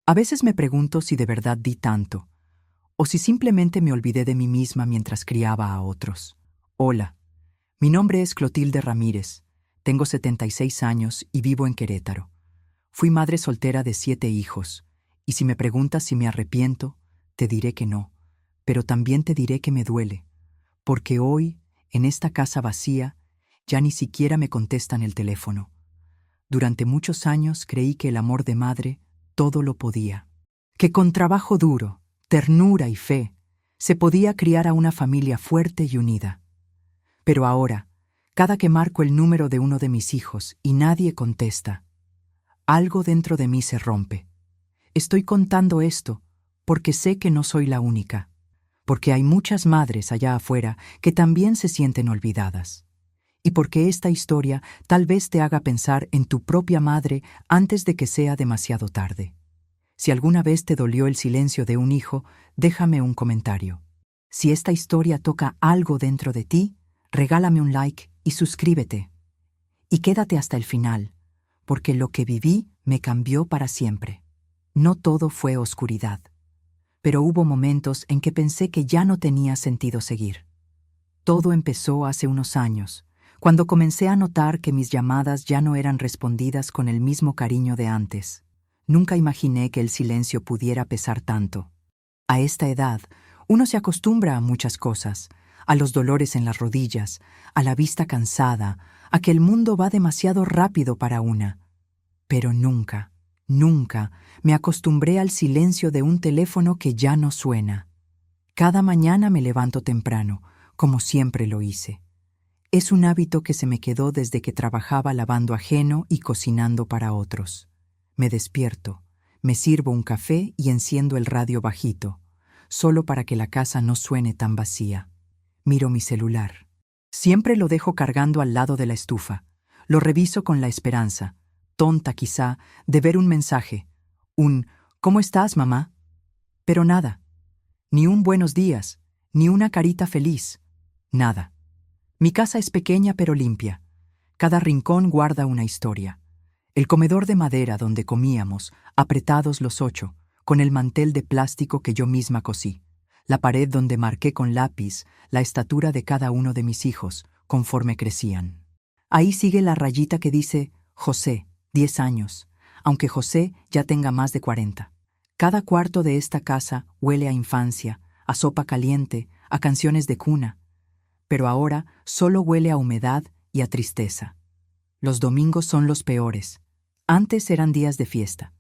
A veces me pregunto si de verdad di tanto, o si simplemente me olvidé de mí misma mientras criaba a otros. Hola, mi nombre es Clotilde Ramírez, tengo 76 años y vivo en Querétaro. Fui madre soltera de 7 hijos, y si me preguntas si me arrepiento, te diré que no, pero también te diré que me duele, porque hoy, en esta casa vacía, ya ni siquiera me contestan el teléfono. Durante muchos años creí que el amor de madre todo lo podía, que con trabajo duro, ternura y fe, se podía criar a una familia fuerte y unida. Pero ahora, cada que marco el número de uno de mis hijos y nadie contesta, algo dentro de mí se rompe. Estoy contando esto porque sé que no soy la única, porque hay muchas madres allá afuera que también se sienten olvidadas. Y porque esta historia tal vez te haga pensar en tu propia madre antes de que sea demasiado tarde. Si alguna vez te dolió el silencio de un hijo, déjame un comentario. Si esta historia toca algo dentro de ti, regálame un like y suscríbete. Y quédate hasta el final, porque lo que viví me cambió para siempre. No todo fue oscuridad, pero hubo momentos en que pensé que ya no tenía sentido seguir. Todo empezó hace unos años, cuando comencé a notar que mis llamadas ya no eran respondidas con el mismo cariño de antes. Nunca imaginé que el silencio pudiera pesar tanto. A esta edad, uno se acostumbra a muchas cosas, a los dolores en las rodillas, a la vista cansada, a que el mundo va demasiado rápido para una. Pero nunca, nunca me acostumbré al silencio de un teléfono que ya no suena. Cada mañana me levanto temprano, como siempre lo hice. Es un hábito que se me quedó desde que trabajaba lavando ajeno y cocinando para otros. Me despierto, me sirvo un café y enciendo el radio bajito, solo para que la casa no suene tan vacía. Miro mi celular. Siempre lo dejo cargando al lado de la estufa. Lo reviso con la esperanza, tonta quizá, de ver un mensaje. Un ¿cómo estás, mamá? Pero nada. Ni un buenos días, ni una carita feliz. Nada. Mi casa es pequeña pero limpia. Cada rincón guarda una historia. El comedor de madera donde comíamos, apretados los 8, con el mantel de plástico que yo misma cosí. La pared donde marqué con lápiz la estatura de cada uno de mis hijos, conforme crecían. Ahí sigue la rayita que dice José, 10 años, aunque José ya tenga más de 40. Cada cuarto de esta casa huele a infancia, a sopa caliente, a canciones de cuna. Pero ahora solo huele a humedad y a tristeza. Los domingos son los peores. Antes eran días de fiesta.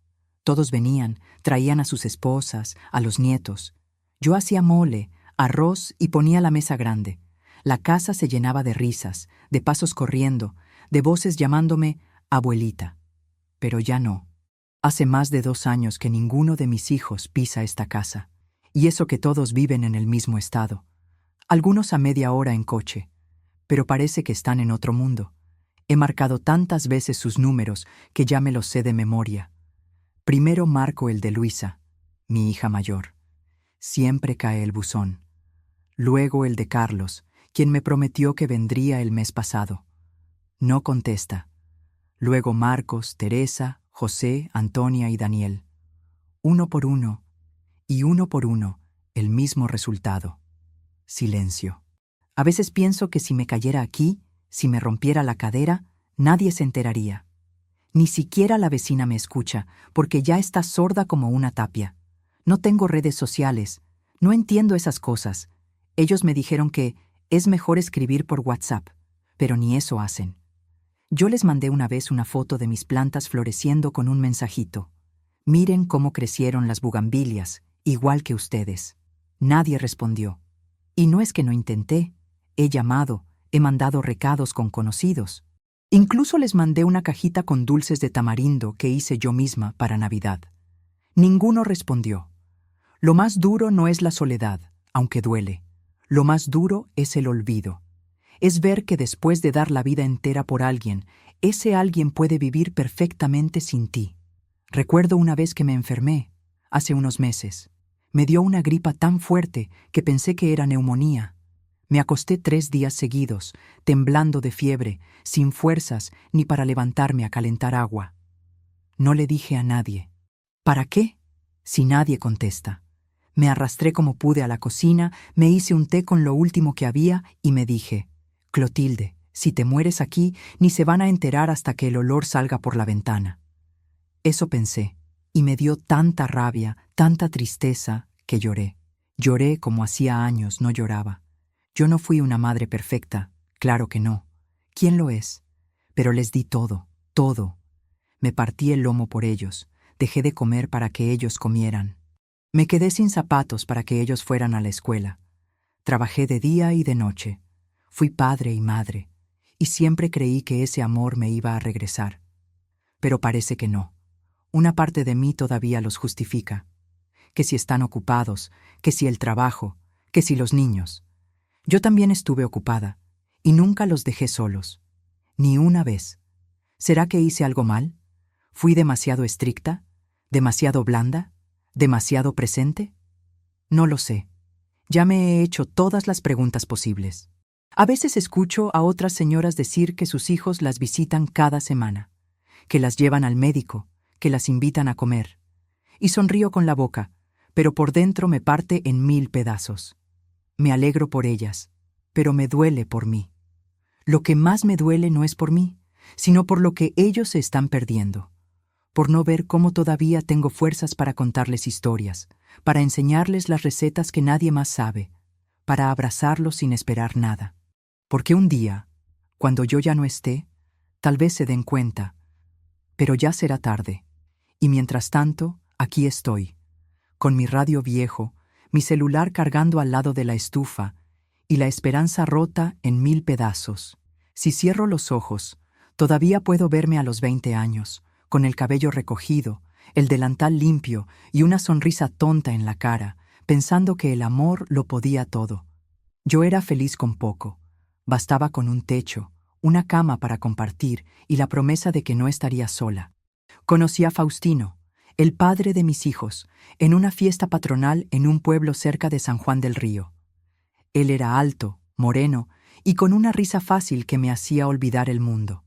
Todos venían, traían a sus esposas, a los nietos. Yo hacía mole, arroz y ponía la mesa grande. La casa se llenaba de risas, de pasos corriendo, de voces llamándome abuelita. Pero ya no. Hace más de 2 años que ninguno de mis hijos pisa esta casa. Y eso que todos viven en el mismo estado. Algunos a media hora en coche, pero parece que están en otro mundo. He marcado tantas veces sus números que ya me los sé de memoria. Primero marco el de Luisa, mi hija mayor. Siempre cae el buzón. Luego el de Carlos, quien me prometió que vendría el mes pasado. No contesta. Luego Marcos, Teresa, José, Antonia y Daniel. Uno por uno, el mismo resultado. Silencio. A veces pienso que si me cayera aquí, si me rompiera la cadera, nadie se enteraría. Ni siquiera la vecina me escucha, porque ya está sorda como una tapia. No tengo redes sociales, no entiendo esas cosas. Ellos me dijeron que es mejor escribir por WhatsApp, pero ni eso hacen. Yo les mandé una vez una foto de mis plantas floreciendo con un mensajito. Miren cómo crecieron las bugambilias, igual que ustedes. Nadie respondió. Y no es que no intenté, he llamado, he mandado recados con conocidos. Incluso les mandé una cajita con dulces de tamarindo que hice yo misma para Navidad. Ninguno respondió. Lo más duro no es la soledad, aunque duele. Lo más duro es el olvido. Es ver que después de dar la vida entera por alguien, ese alguien puede vivir perfectamente sin ti. Recuerdo una vez que me enfermé, hace unos meses. Me dio una gripa tan fuerte que pensé que era neumonía. Me acosté 3 días seguidos, temblando de fiebre, sin fuerzas ni para levantarme a calentar agua. No le dije a nadie. ¿Para qué? Si nadie contesta. Me arrastré como pude a la cocina, me hice un té con lo último que había y me dije, Clotilde, si te mueres aquí, ni se van a enterar hasta que el olor salga por la ventana. Eso pensé, y me dio tanta rabia, tanta tristeza, que lloré. Lloré como hacía años no lloraba. Yo no fui una madre perfecta, claro que no. ¿Quién lo es? Pero les di todo, todo. Me partí el lomo por ellos, dejé de comer para que ellos comieran. Me quedé sin zapatos para que ellos fueran a la escuela. Trabajé de día y de noche. Fui padre y madre, y siempre creí que ese amor me iba a regresar. Pero parece que no. Una parte de mí todavía los justifica. Que si están ocupados, que si el trabajo, que si los niños. Yo también estuve ocupada, y nunca los dejé solos. Ni una vez. ¿Será que hice algo mal? ¿Fui demasiado estricta? ¿Demasiado blanda? ¿Demasiado presente? No lo sé. Ya me he hecho todas las preguntas posibles. A veces escucho a otras señoras decir que sus hijos las visitan cada semana, que las llevan al médico, que las invitan a comer. Y sonrío con la boca, pero por dentro me parte en 1000 pedazos. Me alegro por ellas, pero me duele por mí. Lo que más me duele no es por mí, sino por lo que ellos se están perdiendo. Por no ver cómo todavía tengo fuerzas para contarles historias, para enseñarles las recetas que nadie más sabe, para abrazarlos sin esperar nada. Porque un día, cuando yo ya no esté, tal vez se den cuenta, pero ya será tarde. Y mientras tanto, aquí estoy, con mi radio viejo, mi celular cargando al lado de la estufa y la esperanza rota en 1000 pedazos. Si cierro los ojos, todavía puedo verme a los 20 años, con el cabello recogido, el delantal limpio y una sonrisa tonta en la cara, pensando que el amor lo podía todo. Yo era feliz con poco. Bastaba con un techo, una cama para compartir y la promesa de que no estaría sola. Conocí a Faustino, el padre de mis hijos, en una fiesta patronal en un pueblo cerca de San Juan del Río. Él era alto, moreno y con una risa fácil que me hacía olvidar el mundo.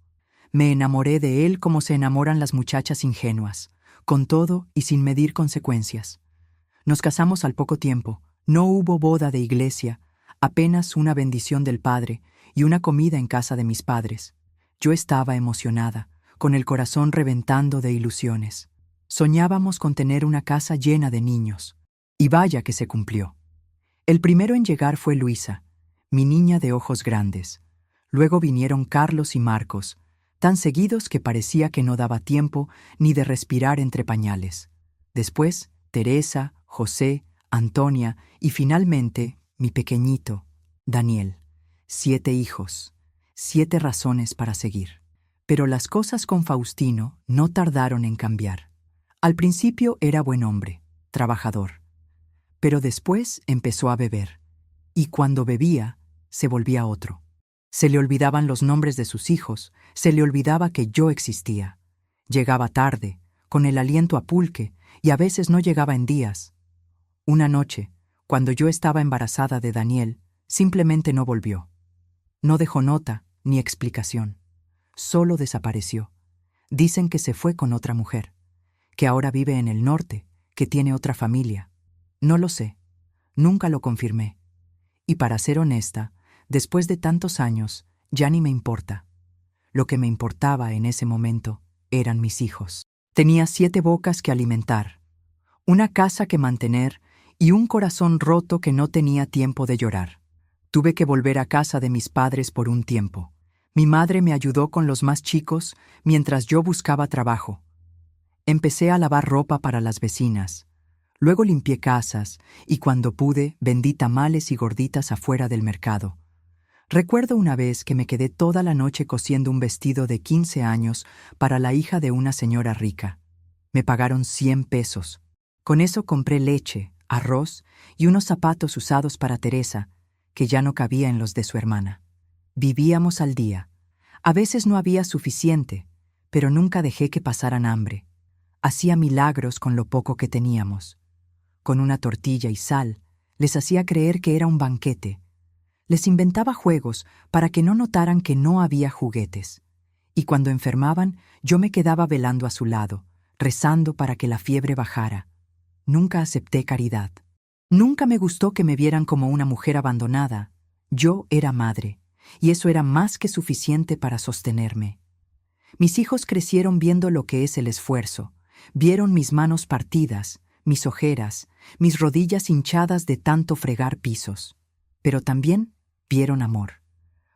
Me enamoré de él como se enamoran las muchachas ingenuas, con todo y sin medir consecuencias. Nos casamos al poco tiempo, no hubo boda de iglesia, apenas una bendición del padre y una comida en casa de mis padres. Yo estaba emocionada, con el corazón reventando de ilusiones. Soñábamos con tener una casa llena de niños. Y vaya que se cumplió. El primero en llegar fue Luisa, mi niña de ojos grandes. Luego vinieron Carlos y Marcos, tan seguidos que parecía que no daba tiempo ni de respirar entre pañales. Después, Teresa, José, Antonia y finalmente, mi pequeñito, Daniel. 7 hijos, 7 razones para seguir. Pero las cosas con Faustino no tardaron en cambiar. Al principio era buen hombre, trabajador. Pero después empezó a beber. Y cuando bebía, se volvía otro. Se le olvidaban los nombres de sus hijos, se le olvidaba que yo existía. Llegaba tarde, con el aliento a pulque, y a veces no llegaba en días. Una noche, cuando yo estaba embarazada de Daniel, simplemente no volvió. No dejó nota ni explicación. Solo desapareció. Dicen que se fue con otra mujer, que ahora vive en el norte, que tiene otra familia. No lo sé, nunca lo confirmé. Y para ser honesta, después de tantos años, ya ni me importa. Lo que me importaba en ese momento eran mis hijos. Tenía 7 bocas que alimentar, una casa que mantener y un corazón roto que no tenía tiempo de llorar. Tuve que volver a casa de mis padres por un tiempo. Mi madre me ayudó con los más chicos mientras yo buscaba trabajo. Empecé a lavar ropa para las vecinas. Luego limpié casas y cuando pude vendí tamales y gorditas afuera del mercado. Recuerdo una vez que me quedé toda la noche cosiendo un vestido de 15 años para la hija de una señora rica. Me pagaron 100 pesos. Con eso compré leche, arroz y unos zapatos usados para Teresa, que ya no cabía en los de su hermana. Vivíamos al día. A veces no había suficiente, pero nunca dejé que pasaran hambre. Hacía milagros con lo poco que teníamos. Con una tortilla y sal, les hacía creer que era un banquete. Les inventaba juegos para que no notaran que no había juguetes. Y cuando enfermaban, yo me quedaba velando a su lado, rezando para que la fiebre bajara. Nunca acepté caridad. Nunca me gustó que me vieran como una mujer abandonada. Yo era madre, y eso era más que suficiente para sostenerme. Mis hijos crecieron viendo lo que es el esfuerzo. Vieron mis manos partidas, mis ojeras, mis rodillas hinchadas de tanto fregar pisos. Pero también vieron amor,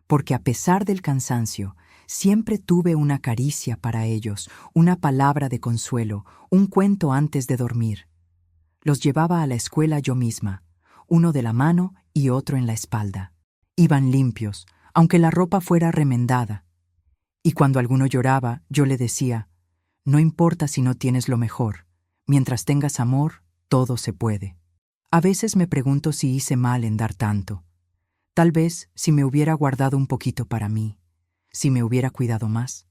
porque a pesar del cansancio, siempre tuve una caricia para ellos, una palabra de consuelo, un cuento antes de dormir. Los llevaba a la escuela yo misma, uno de la mano y otro en la espalda. Iban limpios, aunque la ropa fuera remendada. Y cuando alguno lloraba, yo le decía, no importa si no tienes lo mejor, mientras tengas amor, todo se puede. A veces me pregunto si hice mal en dar tanto. Tal vez si me hubiera guardado un poquito para mí, si me hubiera cuidado más,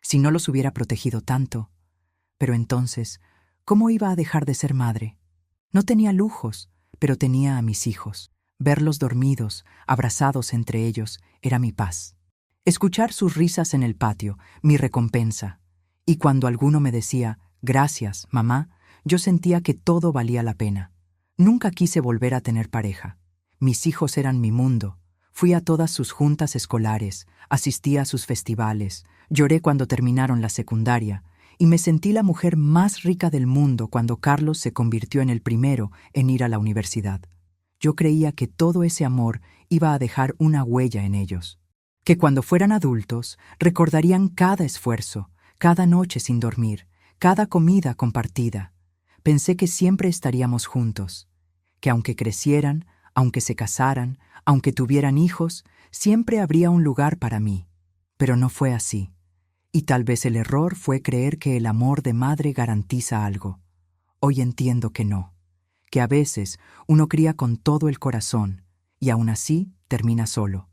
si no los hubiera protegido tanto. Pero entonces, ¿cómo iba a dejar de ser madre? No tenía lujos, pero tenía a mis hijos. Verlos dormidos, abrazados entre ellos, era mi paz. Escuchar sus risas en el patio, mi recompensa. Y cuando alguno me decía, gracias, mamá, yo sentía que todo valía la pena. Nunca quise volver a tener pareja. Mis hijos eran mi mundo. Fui a todas sus juntas escolares, asistí a sus festivales, lloré cuando terminaron la secundaria, y me sentí la mujer más rica del mundo cuando Carlos se convirtió en el primero en ir a la universidad. Yo creía que todo ese amor iba a dejar una huella en ellos, que cuando fueran adultos recordarían cada esfuerzo, cada noche sin dormir, cada comida compartida. Pensé que siempre estaríamos juntos, que aunque crecieran, aunque se casaran, aunque tuvieran hijos, siempre habría un lugar para mí. Pero no fue así. Y tal vez el error fue creer que el amor de madre garantiza algo. Hoy entiendo que no, que a veces uno cría con todo el corazón y aún así termina solo.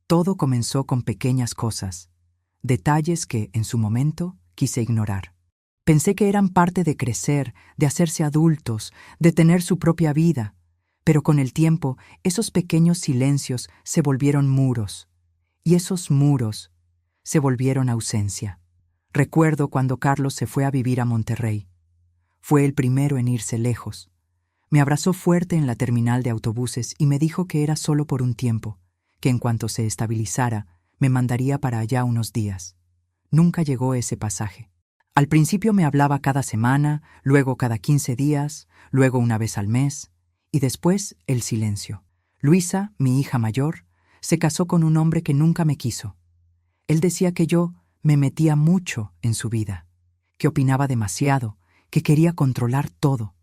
Todo comenzó con pequeñas cosas, detalles que, en su momento, quise ignorar. Pensé que eran parte de crecer, de hacerse adultos, de tener su propia vida, pero con el tiempo esos pequeños silencios se volvieron muros, y esos muros se volvieron ausencia. Recuerdo cuando Carlos se fue a vivir a Monterrey. Fue el primero en irse lejos. Me abrazó fuerte en la terminal de autobuses y me dijo que era solo por un tiempo, que en cuanto se estabilizara, me mandaría para allá unos días. Nunca llegó ese pasaje. Al principio me hablaba cada semana, luego cada 15 días, luego una vez al mes, y después el silencio. Luisa, mi hija mayor, se casó con un hombre que nunca me quiso. Él decía que yo me metía mucho en su vida, que opinaba demasiado, que quería controlar todo.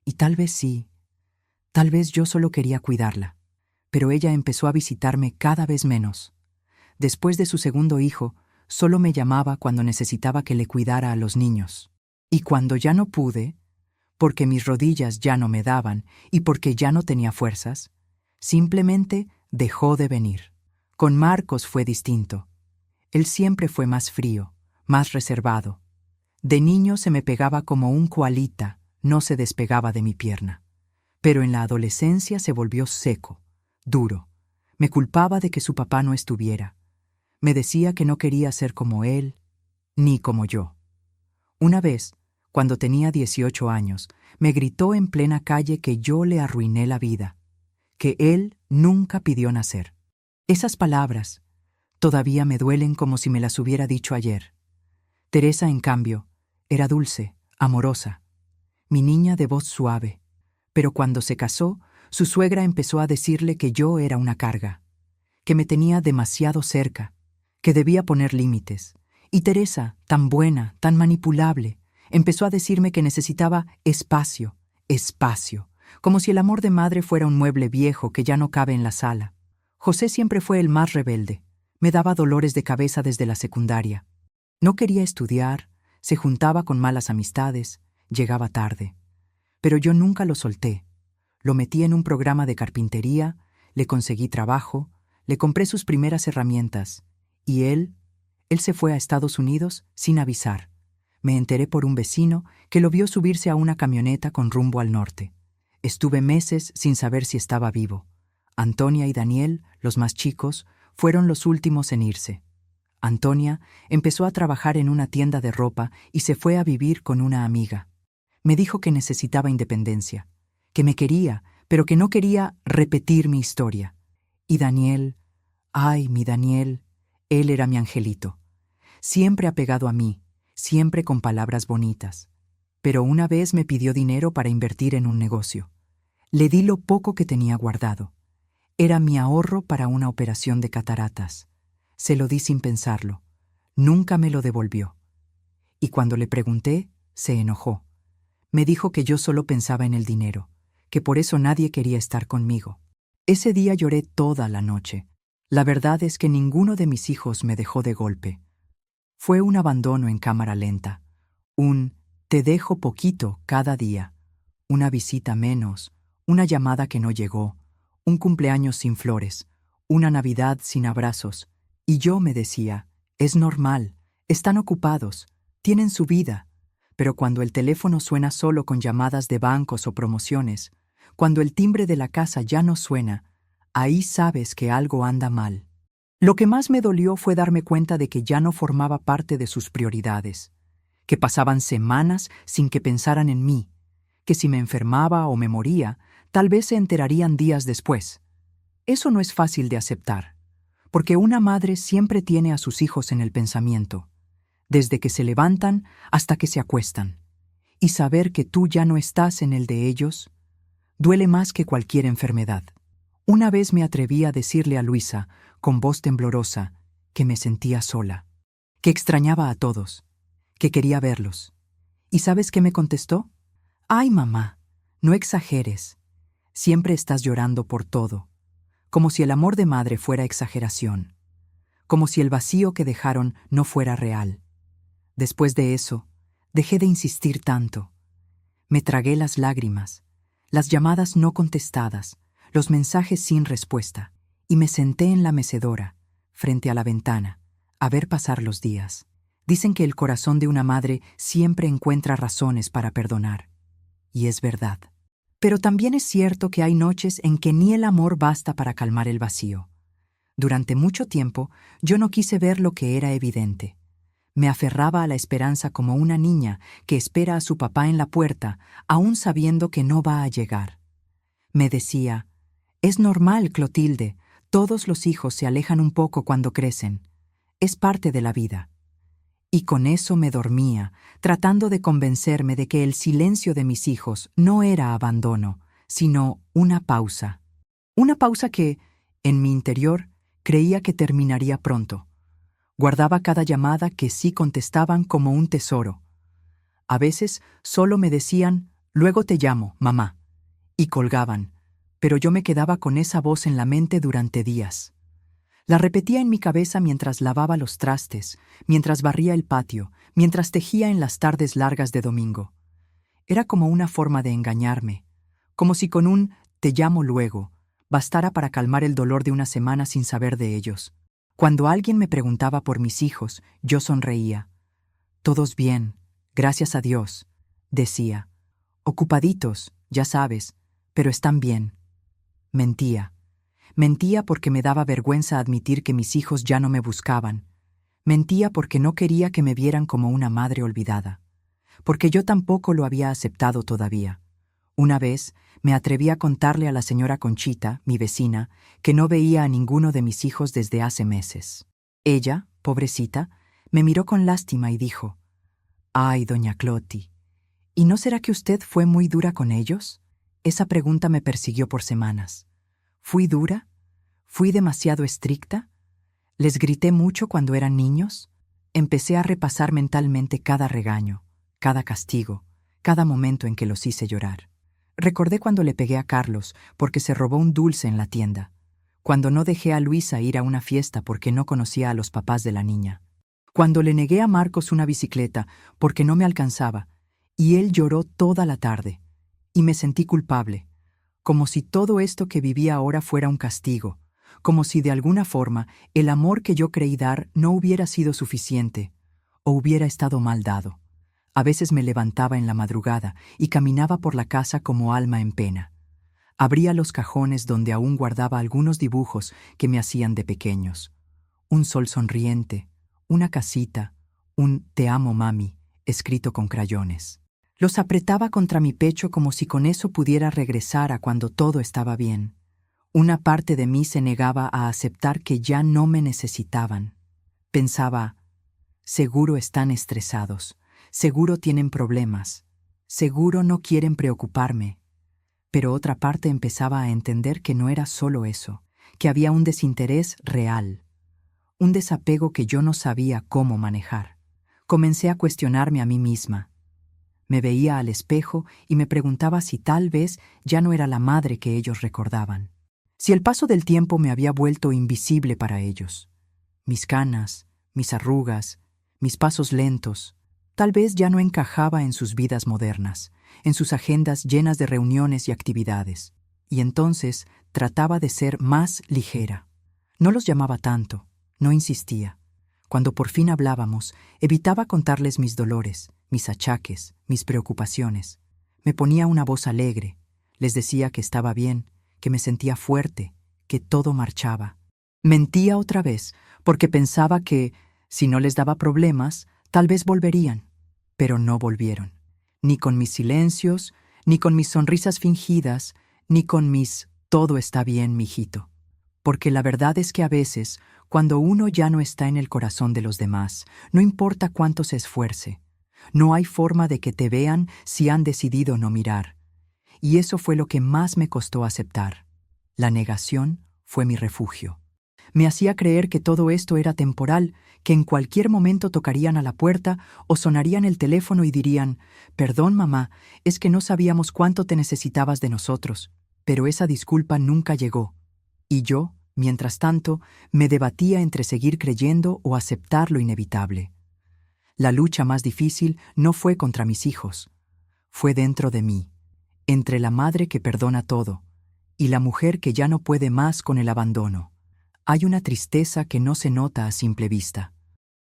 Y tal vez sí, tal vez yo solo quería cuidarla, pero ella empezó a visitarme cada vez menos. Después de su segundo hijo, solo me llamaba cuando necesitaba que le cuidara a los niños. Y cuando ya no pude, porque mis rodillas ya no me daban y porque ya no tenía fuerzas, simplemente dejó de venir. Con Marcos fue distinto. Él siempre fue más frío, más reservado. De niño se me pegaba como un koalita, no se despegaba de mi pierna. Pero en la adolescencia se volvió seco, duro. Me culpaba de que su papá no estuviera. Me decía que no quería ser como él, ni como yo. Una vez, cuando tenía 18 años, me gritó en plena calle que yo le arruiné la vida, que él nunca pidió nacer. Esas palabras todavía me duelen como si me las hubiera dicho ayer. Teresa, en cambio, era dulce, amorosa, mi niña de voz suave, pero cuando se casó, su suegra empezó a decirle que yo era una carga, que me tenía demasiado cerca, que debía poner límites. Y Teresa, tan buena, tan manipulable, empezó a decirme que necesitaba espacio, espacio, como si el amor de madre fuera un mueble viejo que ya no cabe en la sala. José siempre fue el más rebelde. Me daba dolores de cabeza desde la secundaria. No quería estudiar, se juntaba con malas amistades, llegaba tarde. Pero yo nunca lo solté. Lo metí en un programa de carpintería, le conseguí trabajo, le compré sus primeras herramientas, y él se fue a Estados Unidos sin avisar. Me enteré por un vecino que lo vio subirse a una camioneta con rumbo al norte. Estuve meses sin saber si estaba vivo. Antonia y Daniel, los más chicos, fueron los últimos en irse. Antonia empezó a trabajar en una tienda de ropa y se fue a vivir con una amiga. Me dijo que necesitaba independencia, que me quería, pero que no quería repetir mi historia. Y Daniel, ay, mi Daniel, él era mi angelito, siempre apegado a mí, siempre con palabras bonitas. Pero una vez me pidió dinero para invertir en un negocio. Le di lo poco que tenía guardado. Era mi ahorro para una operación de cataratas. Se lo di sin pensarlo. Nunca me lo devolvió. Y cuando le pregunté, se enojó. Me dijo que yo solo pensaba en el dinero, que por eso nadie quería estar conmigo. Ese día lloré toda la noche. La verdad es que ninguno de mis hijos me dejó de golpe. Fue un abandono en cámara lenta. Un te dejo poquito cada día. Una visita menos, una llamada que no llegó, un cumpleaños sin flores, una Navidad sin abrazos. Y yo me decía, es normal, están ocupados, tienen su vida. Pero cuando el teléfono suena solo con llamadas de bancos o promociones, cuando el timbre de la casa ya no suena, ahí sabes que algo anda mal. Lo que más me dolió fue darme cuenta de que ya no formaba parte de sus prioridades, que pasaban semanas sin que pensaran en mí, que si me enfermaba o me moría, tal vez se enterarían días después. Eso no es fácil de aceptar, porque una madre siempre tiene a sus hijos en el pensamiento, desde que se levantan hasta que se acuestan. Y saber que tú ya no estás en el de ellos, duele más que cualquier enfermedad. Una vez me atreví a decirle a Luisa, con voz temblorosa, que me sentía sola, que extrañaba a todos, que quería verlos. ¿Y sabes qué me contestó? Ay, mamá, no exageres. Siempre estás llorando por todo, como si el amor de madre fuera exageración, como si el vacío que dejaron no fuera real. Después de eso, dejé de insistir tanto. Me tragué las lágrimas, las llamadas no contestadas, los mensajes sin respuesta, y me senté en la mecedora, frente a la ventana, a ver pasar los días. Dicen que el corazón de una madre siempre encuentra razones para perdonar. Y es verdad. Pero también es cierto que hay noches en que ni el amor basta para calmar el vacío. Durante mucho tiempo, yo no quise ver lo que era evidente. Me aferraba a la esperanza como una niña que espera a su papá en la puerta, aún sabiendo que no va a llegar. Me decía, es normal, Clotilde, todos los hijos se alejan un poco cuando crecen. Es parte de la vida. Y con eso me dormía, tratando de convencerme de que el silencio de mis hijos no era abandono, sino una pausa. Una pausa que, en mi interior, creía que terminaría pronto. Guardaba cada llamada que sí contestaban como un tesoro. A veces solo me decían, luego te llamo, mamá, y colgaban, pero yo me quedaba con esa voz en la mente durante días. La repetía en mi cabeza mientras lavaba los trastes, mientras barría el patio, mientras tejía en las tardes largas de domingo. Era como una forma de engañarme, como si con un «te llamo luego» bastara para calmar el dolor de una semana sin saber de ellos. Cuando alguien me preguntaba por mis hijos, yo sonreía. «Todos bien, gracias a Dios», decía. «Ocupaditos, ya sabes, pero están bien». Mentía. Mentía porque me daba vergüenza admitir que mis hijos ya no me buscaban. Mentía porque no quería que me vieran como una madre olvidada. Porque yo tampoco lo había aceptado todavía. Una vez me atreví a contarle a la señora Conchita, mi vecina, que no veía a ninguno de mis hijos desde hace meses. Ella, pobrecita, me miró con lástima y dijo, «Ay, doña Cloti, ¿y no será que usted fue muy dura con ellos?» Esa pregunta me persiguió por semanas. ¿Fui dura? ¿Fui demasiado estricta? ¿Les grité mucho cuando eran niños? Empecé a repasar mentalmente cada regaño, cada castigo, cada momento en que los hice llorar. Recordé cuando le pegué a Carlos porque se robó un dulce en la tienda, cuando no dejé a Luisa ir a una fiesta porque no conocía a los papás de la niña, cuando le negué a Marcos una bicicleta porque no me alcanzaba, y él lloró toda la tarde, y me sentí culpable, como si todo esto que vivía ahora fuera un castigo, como si de alguna forma el amor que yo creí dar no hubiera sido suficiente, o hubiera estado mal dado. A veces me levantaba en la madrugada y caminaba por la casa como alma en pena. Abría los cajones donde aún guardaba algunos dibujos que me hacían de pequeños. Un sol sonriente, una casita, un «Te amo, mami», escrito con crayones. Los apretaba contra mi pecho como si con eso pudiera regresar a cuando todo estaba bien. Una parte de mí se negaba a aceptar que ya no me necesitaban. Pensaba, seguro están estresados, seguro tienen problemas, seguro no quieren preocuparme. Pero otra parte empezaba a entender que no era solo eso, que había un desinterés real, un desapego que yo no sabía cómo manejar. Comencé a cuestionarme a mí misma. Me veía al espejo y me preguntaba si tal vez ya no era la madre que ellos recordaban. Si el paso del tiempo me había vuelto invisible para ellos. Mis canas, mis arrugas, mis pasos lentos, tal vez ya no encajaba en sus vidas modernas, en sus agendas llenas de reuniones y actividades. Y entonces trataba de ser más ligera. No los llamaba tanto, no insistía. Cuando por fin hablábamos, evitaba contarles mis dolores, mis achaques, mis preocupaciones. Me ponía una voz alegre, les decía que estaba bien, que me sentía fuerte, que todo marchaba. Mentía otra vez, porque pensaba que, si no les daba problemas, tal vez volverían. Pero no volvieron. Ni con mis silencios, ni con mis sonrisas fingidas, ni con mis «todo está bien, mijito». Porque la verdad es que a veces, cuando uno ya no está en el corazón de los demás, no importa cuánto se esfuerce, no hay forma de que te vean si han decidido no mirar. Y eso fue lo que más me costó aceptar. La negación fue mi refugio. Me hacía creer que todo esto era temporal, que en cualquier momento tocarían a la puerta o sonarían el teléfono y dirían, «Perdón, mamá, es que no sabíamos cuánto te necesitabas de nosotros». Pero esa disculpa nunca llegó. Y yo, mientras tanto, me debatía entre seguir creyendo o aceptar lo inevitable. La lucha más difícil no fue contra mis hijos, fue dentro de mí, entre la madre que perdona todo y la mujer que ya no puede más con el abandono. Hay una tristeza que no se nota a simple vista.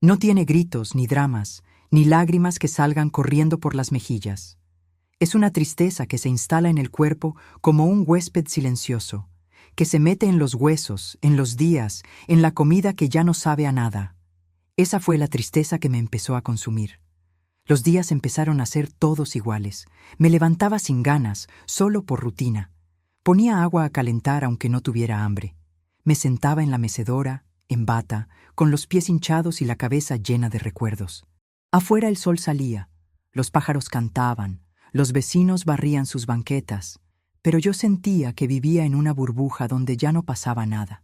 No tiene gritos, ni dramas, ni lágrimas que salgan corriendo por las mejillas. Es una tristeza que se instala en el cuerpo como un huésped silencioso, que se mete en los huesos, en los días, en la comida que ya no sabe a nada. Esa fue la tristeza que me empezó a consumir. Los días empezaron a ser todos iguales. Me levantaba sin ganas, solo por rutina. Ponía agua a calentar aunque no tuviera hambre. Me sentaba en la mecedora, en bata, con los pies hinchados y la cabeza llena de recuerdos. Afuera el sol salía, los pájaros cantaban, los vecinos barrían sus banquetas, pero yo sentía que vivía en una burbuja donde ya no pasaba nada.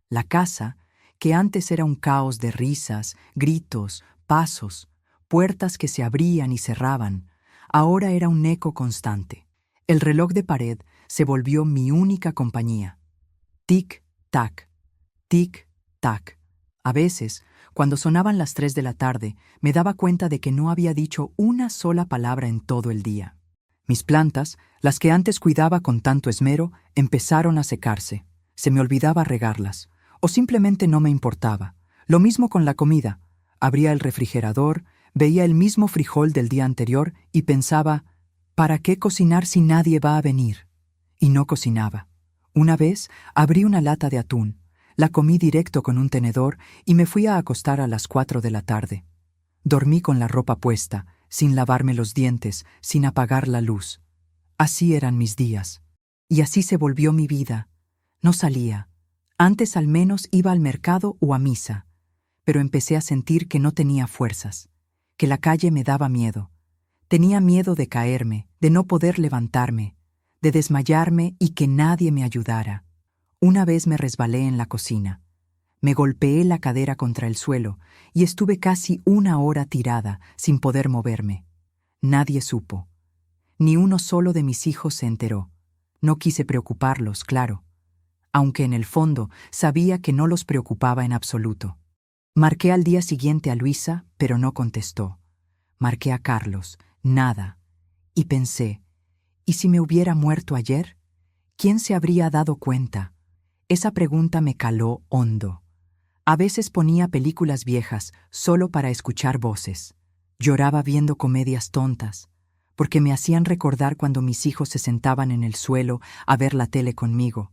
La casa, que antes era un caos de risas, gritos, pasos, puertas que se abrían y cerraban, ahora era un eco constante. El reloj de pared se volvió mi única compañía. Tic-tac, tic-tac. A veces, cuando sonaban las 3 de la tarde, me daba cuenta de que no había dicho una sola palabra en todo el día. Mis plantas, las que antes cuidaba con tanto esmero, empezaron a secarse. Se me olvidaba regarlas, o simplemente no me importaba. Lo mismo con la comida. Abría el refrigerador, veía el mismo frijol del día anterior y pensaba, ¿para qué cocinar si nadie va a venir? Y no cocinaba. Una vez abrí una lata de atún, la comí directo con un tenedor y me fui a acostar a las 4 de la tarde. Dormí con la ropa puesta, sin lavarme los dientes, sin apagar la luz. Así eran mis días. Y así se volvió mi vida. No salía. Antes al menos iba al mercado o a misa, pero empecé a sentir que no tenía fuerzas, que la calle me daba miedo. Tenía miedo de caerme, de no poder levantarme, de desmayarme y que nadie me ayudara. Una vez me resbalé en la cocina. Me golpeé la cadera contra el suelo y estuve casi 1 hora tirada, sin poder moverme. Nadie supo. Ni uno solo de mis hijos se enteró. No quise preocuparlos, claro, aunque en el fondo sabía que no los preocupaba en absoluto. Marqué al día siguiente a Luisa, pero no contestó. Marqué a Carlos, nada. Y pensé, ¿y si me hubiera muerto ayer? ¿Quién se habría dado cuenta? Esa pregunta me caló hondo. A veces ponía películas viejas solo para escuchar voces. Lloraba viendo comedias tontas, porque me hacían recordar cuando mis hijos se sentaban en el suelo a ver la tele conmigo.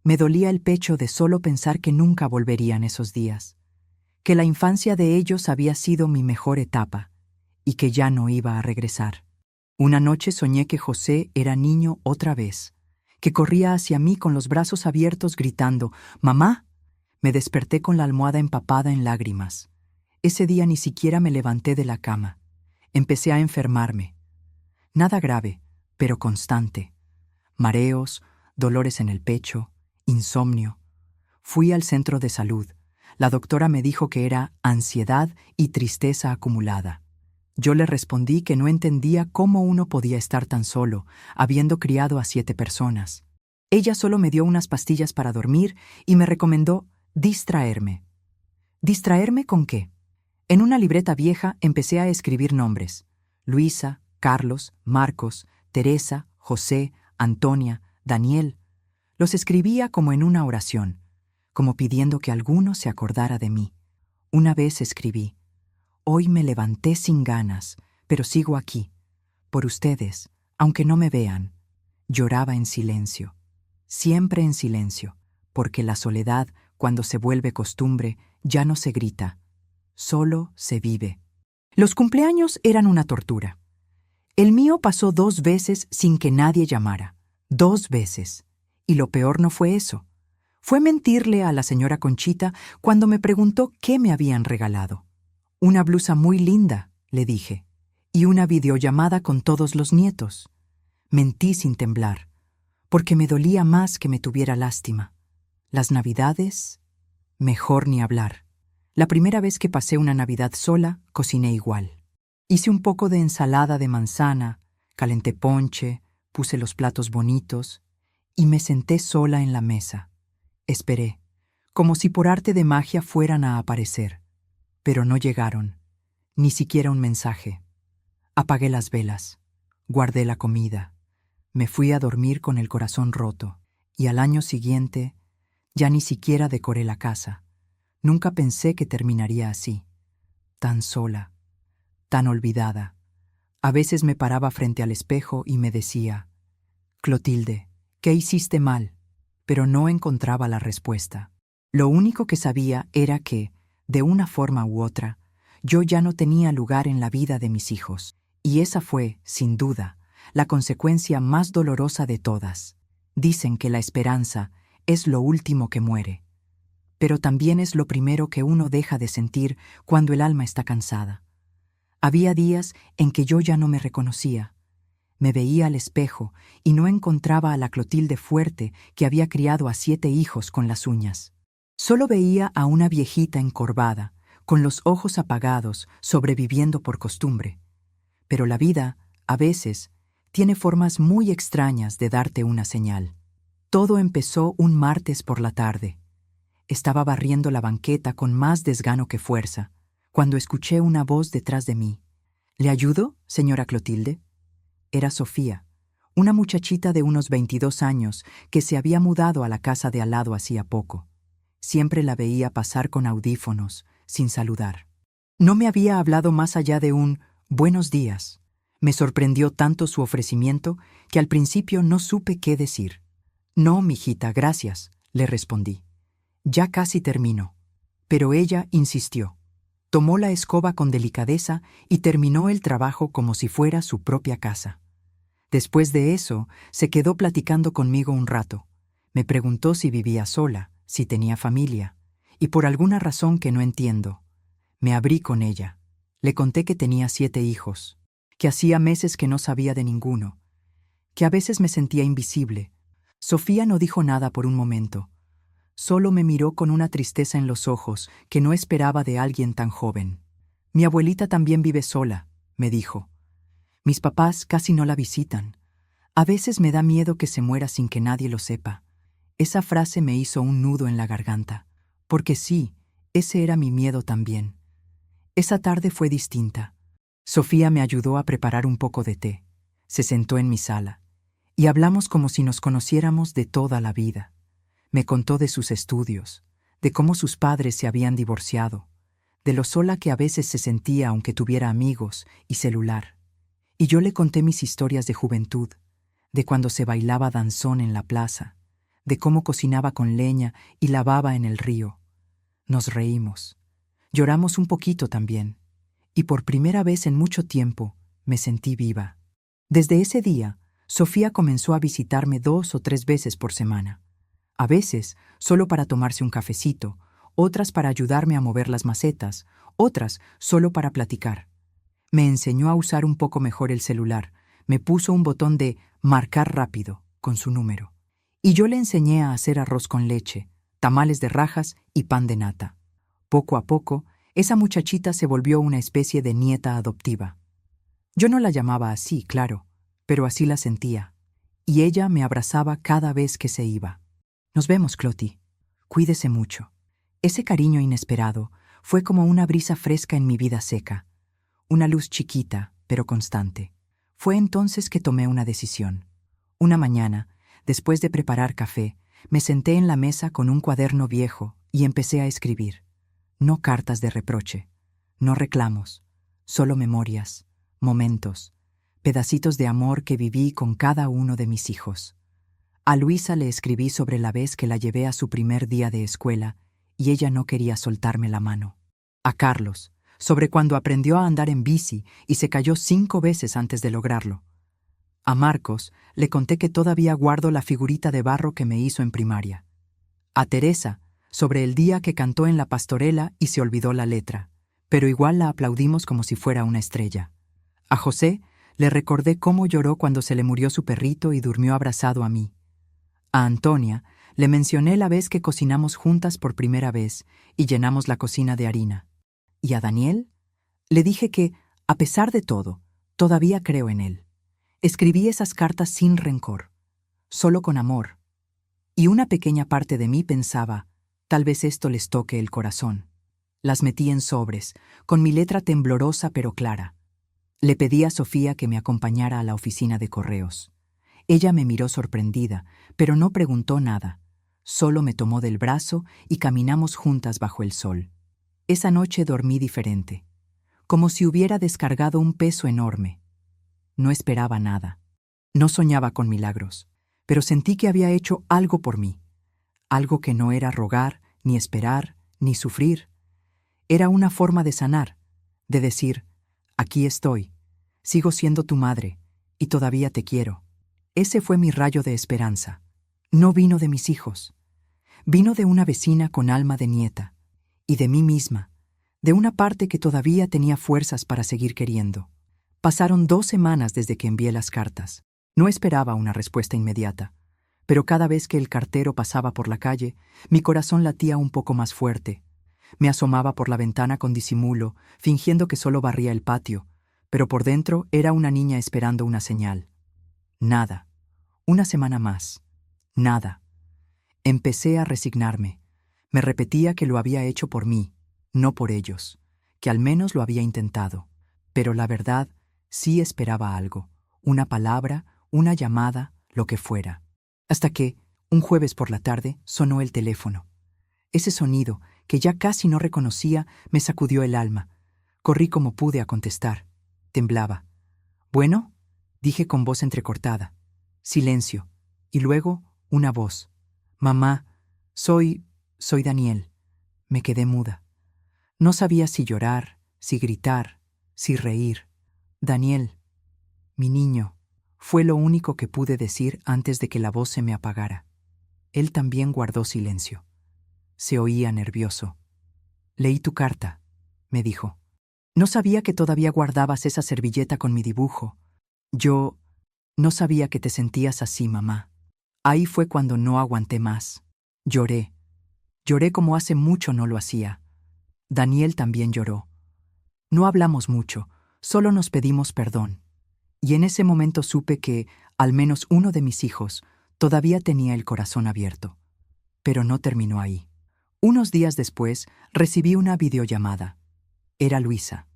Me dolía el pecho de solo pensar que nunca volverían esos días, que la infancia de ellos había sido mi mejor etapa y que ya no iba a regresar. Una noche soñé que José era niño otra vez, que corría hacia mí con los brazos abiertos gritando, «¡Mamá!». Me desperté con la almohada empapada en lágrimas. Ese día ni siquiera me levanté de la cama. Empecé a enfermarme. Nada grave, pero constante. Mareos, dolores en el pecho, insomnio. Fui al centro de salud. La doctora me dijo que era ansiedad y tristeza acumulada. Yo le respondí que no entendía cómo uno podía estar tan solo, habiendo criado a 7 personas. Ella solo me dio unas pastillas para dormir y me recomendó distraerme. ¿Distraerme con qué? En una libreta vieja empecé a escribir nombres: Luisa, Carlos, Marcos, Teresa, José, Antonia, Daniel. Los escribía como en una oración, como pidiendo que alguno se acordara de mí. Una vez escribí: «Hoy me levanté sin ganas, pero sigo aquí, por ustedes, aunque no me vean». Lloraba en silencio, siempre en silencio, porque la soledad, cuando se vuelve costumbre, ya no se grita, solo se vive. Los cumpleaños eran una tortura. El mío pasó 2 veces sin que nadie llamara. 2 veces. Y lo peor no fue eso. Fue mentirle a la señora Conchita cuando me preguntó qué me habían regalado. «Una blusa muy linda», le dije, «y una videollamada con todos los nietos». Mentí sin temblar, porque me dolía más que me tuviera lástima. Las Navidades, mejor ni hablar. La primera vez que pasé una Navidad sola, cociné igual. Hice un poco de ensalada de manzana, calenté ponche, puse los platos bonitos y me senté sola en la mesa. Esperé, como si por arte de magia fueran a aparecer. Pero no llegaron, ni siquiera un mensaje. Apagué las velas, guardé la comida, me fui a dormir con el corazón roto, y al año siguiente ya ni siquiera decoré la casa. Nunca pensé que terminaría así, tan sola, tan olvidada. A veces me paraba frente al espejo y me decía: «Clotilde, ¿qué hiciste mal?». Pero no encontraba la respuesta. Lo único que sabía era que, de una forma u otra, yo ya no tenía lugar en la vida de mis hijos. Y esa fue, sin duda, la consecuencia más dolorosa de todas. Dicen que la esperanza es lo último que muere, pero también es lo primero que uno deja de sentir cuando el alma está cansada. Había días en que yo ya no me reconocía. Me veía al espejo y no encontraba a la Clotilde fuerte que había criado a 7 hijos con las uñas. Solo veía a una viejita encorvada, con los ojos apagados, sobreviviendo por costumbre. Pero la vida, a veces, tiene formas muy extrañas de darte una señal. Todo empezó un martes por la tarde. Estaba barriendo la banqueta con más desgano que fuerza, cuando escuché una voz detrás de mí. «¿Le ayudo, señora Clotilde?». Era Sofía, una muchachita de unos 22 años que se había mudado a la casa de al lado hacía poco. Siempre la veía pasar con audífonos, sin saludar. No me había hablado más allá de un «buenos días». Me sorprendió tanto su ofrecimiento que al principio no supe qué decir. «No, mijita, gracias», le respondí. «Ya casi termino». Pero ella insistió. Tomó la escoba con delicadeza y terminó el trabajo como si fuera su propia casa. Después de eso, se quedó platicando conmigo un rato. Me preguntó si vivía sola, si tenía familia, y por alguna razón que no entiendo, me abrí con ella. Le conté que tenía 7 hijos, que hacía meses que no sabía de ninguno, que a veces me sentía invisible. Sofía no dijo nada por un momento. Solo me miró con una tristeza en los ojos que no esperaba de alguien tan joven. «Mi abuelita también vive sola», me dijo. «Mis papás casi no la visitan. A veces me da miedo que se muera sin que nadie lo sepa». Esa frase me hizo un nudo en la garganta, porque sí, ese era mi miedo también. Esa tarde fue distinta. Sofía me ayudó a preparar un poco de té. Se sentó en mi sala, y hablamos como si nos conociéramos de toda la vida. Me contó de sus estudios, de cómo sus padres se habían divorciado, de lo sola que a veces se sentía aunque tuviera amigos y celular. Y yo le conté mis historias de juventud, de cuando se bailaba danzón en la plaza, de cómo cocinaba con leña y lavaba en el río. Nos reímos. Lloramos un poquito también, y por primera vez en mucho tiempo me sentí viva. Desde ese día, Sofía comenzó a visitarme 2 o 3 veces por semana. A veces, solo para tomarse un cafecito, otras para ayudarme a mover las macetas, otras solo para platicar. Me enseñó a usar un poco mejor el celular, me puso un botón de marcar rápido con su número. Y yo le enseñé a hacer arroz con leche, tamales de rajas y pan de nata. Poco a poco, esa muchachita se volvió una especie de nieta adoptiva. Yo no la llamaba así, claro, pero así la sentía, y ella me abrazaba cada vez que se iba. Nos vemos, Cloti. Cuídese mucho. Ese cariño inesperado fue como una brisa fresca en mi vida seca, una luz chiquita, pero constante. Fue entonces que tomé una decisión. Una mañana, después de preparar café, me senté en la mesa con un cuaderno viejo y empecé a escribir. No cartas de reproche, no reclamos, solo memorias, momentos, pedacitos de amor que viví con cada uno de mis hijos. A Luisa le escribí sobre la vez que la llevé a su primer día de escuela y ella no quería soltarme la mano. A Carlos, sobre cuando aprendió a andar en bici y se cayó 5 veces antes de lograrlo. A Marcos le conté que todavía guardo la figurita de barro que me hizo en primaria. A Teresa, sobre el día que cantó en la pastorela y se olvidó la letra, pero igual la aplaudimos como si fuera una estrella. A José le recordé cómo lloró cuando se le murió su perrito y durmió abrazado a mí. A Antonia le mencioné la vez que cocinamos juntas por primera vez y llenamos la cocina de harina. Y a Daniel le dije que, a pesar de todo, todavía creo en él. Escribí esas cartas sin rencor, solo con amor. Y una pequeña parte de mí pensaba, tal vez esto les toque el corazón. Las metí en sobres, con mi letra temblorosa pero clara. Le pedí a Sofía que me acompañara a la oficina de correos. Ella me miró sorprendida, pero no preguntó nada. Solo me tomó del brazo y caminamos juntas bajo el sol. Esa noche dormí diferente, como si hubiera descargado un peso enorme. No esperaba nada. No soñaba con milagros, pero sentí que había hecho algo por mí. Algo que no era rogar, ni esperar, ni sufrir. Era una forma de sanar, de decir, aquí estoy, sigo siendo tu madre, y todavía te quiero. Ese fue mi rayo de esperanza. No vino de mis hijos. Vino de una vecina con alma de nieta, y de mí misma, de una parte que todavía tenía fuerzas para seguir queriendo. Pasaron 2 semanas desde que envié las cartas. No esperaba una respuesta inmediata, pero cada vez que el cartero pasaba por la calle, mi corazón latía un poco más fuerte. Me asomaba por la ventana con disimulo, fingiendo que solo barría el patio, pero por dentro era una niña esperando una señal. Nada. Una semana más. Nada. Empecé a resignarme. Me repetía que lo había hecho por mí, no por ellos, que al menos lo había intentado. Pero la verdad, sí esperaba algo, una palabra, una llamada, lo que fuera. Hasta que, un jueves por la tarde, sonó el teléfono. Ese sonido, que ya casi no reconocía, me sacudió el alma. Corrí como pude a contestar. Temblaba. «¿Bueno?», dije con voz entrecortada. Silencio. Y luego, una voz. «Mamá, soy Daniel». Me quedé muda. No sabía si llorar, si gritar, si reír. «Daniel, mi niño», fue lo único que pude decir antes de que la voz se me apagara. Él también guardó silencio. Se oía nervioso. «Leí tu carta», me dijo. «No sabía que todavía guardabas esa servilleta con mi dibujo. Yo no sabía que te sentías así, mamá». Ahí fue cuando no aguanté más. Lloré. Lloré como hace mucho no lo hacía. Daniel también lloró. No hablamos mucho, solo nos pedimos perdón. Y en ese momento supe que, al menos uno de mis hijos, todavía tenía el corazón abierto. Pero no terminó ahí. Unos días después, recibí una videollamada. Era Luisa.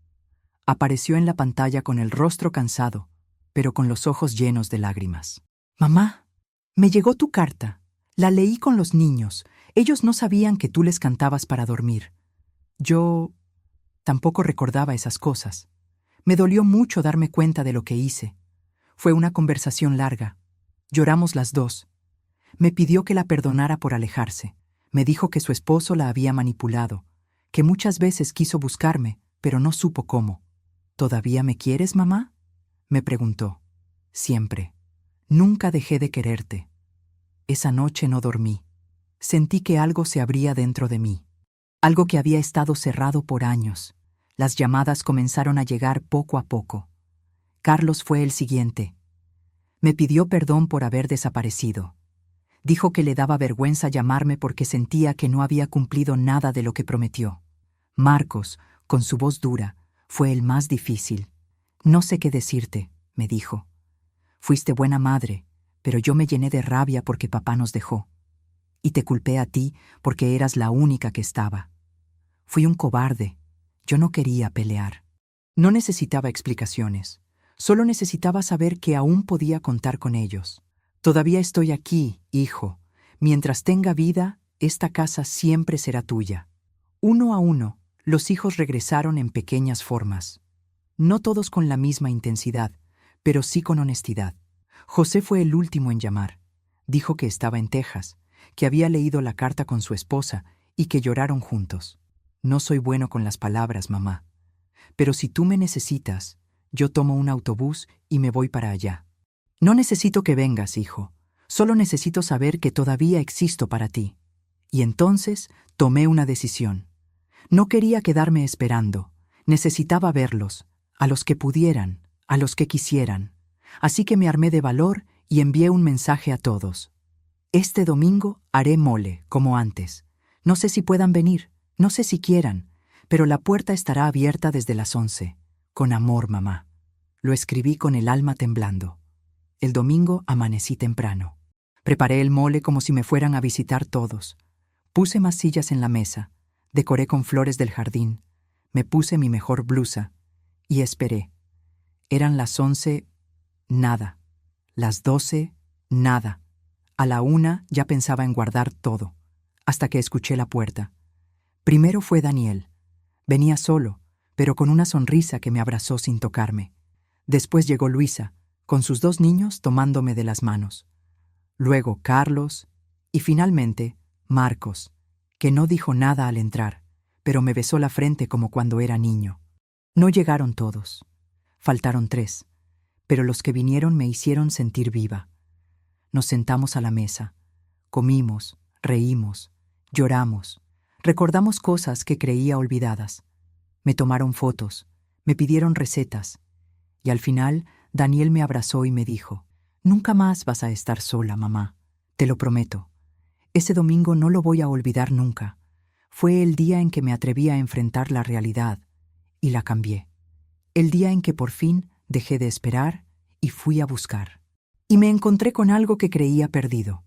Apareció en la pantalla con el rostro cansado, pero con los ojos llenos de lágrimas. «Mamá, me llegó tu carta. La leí con los niños. Ellos no sabían que tú les cantabas para dormir. Yo tampoco recordaba esas cosas. Me dolió mucho darme cuenta de lo que hice. Fue una conversación larga. Lloramos las dos. Me pidió que la perdonara por alejarse. Me dijo que su esposo la había manipulado, que muchas veces quiso buscarme, pero no supo cómo. «¿Todavía me quieres, mamá?», me preguntó. siempre. Nunca dejé de quererte. Esa noche no dormí. Sentí que algo se abría dentro de mí. Algo que había estado cerrado por años. Las llamadas comenzaron a llegar poco a poco. Carlos fue el siguiente. Me pidió perdón por haber desaparecido. Dijo que le daba vergüenza llamarme porque sentía que no había cumplido nada de lo que prometió. Marcos, con su voz dura, fue el más difícil. No sé qué decirte, me dijo. Fuiste buena madre, pero yo me llené de rabia porque papá nos dejó. Y te culpé a ti porque eras la única que estaba. Fui un cobarde. Yo no quería pelear. No necesitaba explicaciones. Solo necesitaba saber que aún podía contar con ellos. Todavía estoy aquí, hijo. Mientras tenga vida, esta casa siempre será tuya. Uno a uno, los hijos regresaron en pequeñas formas. No todos con la misma intensidad, pero sí con honestidad. José fue el último en llamar. Dijo que estaba en Texas, que había leído la carta con su esposa y que lloraron juntos. No soy bueno con las palabras, mamá. Pero si tú me necesitas, yo tomo un autobús y me voy para allá. No necesito que vengas, hijo. Solo necesito saber que todavía existo para ti. Y entonces tomé una decisión. No quería quedarme esperando. Necesitaba verlos, a los que pudieran, a los que quisieran. Así que me armé de valor y envié un mensaje a todos. Este domingo haré mole, como antes. No sé si puedan venir, no sé si quieran, pero la puerta estará abierta desde las 11. Con amor, mamá. Lo escribí con el alma temblando. El domingo amanecí temprano. Preparé el mole como si me fueran a visitar todos. Puse más sillas en la mesa, decoré con flores del jardín, me puse mi mejor blusa y esperé. Eran las 11, nada. Las 12, nada. A la 1 ya pensaba en guardar todo, hasta que escuché la puerta. Primero fue Daniel. Venía solo, pero con una sonrisa que me abrazó sin tocarme. Después llegó Luisa, con sus 2 niños tomándome de las manos. Luego Carlos y finalmente Marcos, que no dijo nada al entrar, pero me besó la frente como cuando era niño. No llegaron todos. Faltaron 3, pero los que vinieron me hicieron sentir viva. Nos sentamos a la mesa, comimos, reímos, lloramos, recordamos cosas que creía olvidadas. Me tomaron fotos, me pidieron recetas, y al final Daniel me abrazó y me dijo: «Nunca más vas a estar sola, mamá, te lo prometo. Ese domingo no lo voy a olvidar nunca. Fue el día en que me atreví a enfrentar la realidad, y la cambié. El día en que por fin dejé de esperar y fui a buscar. Y me encontré con algo que creía perdido: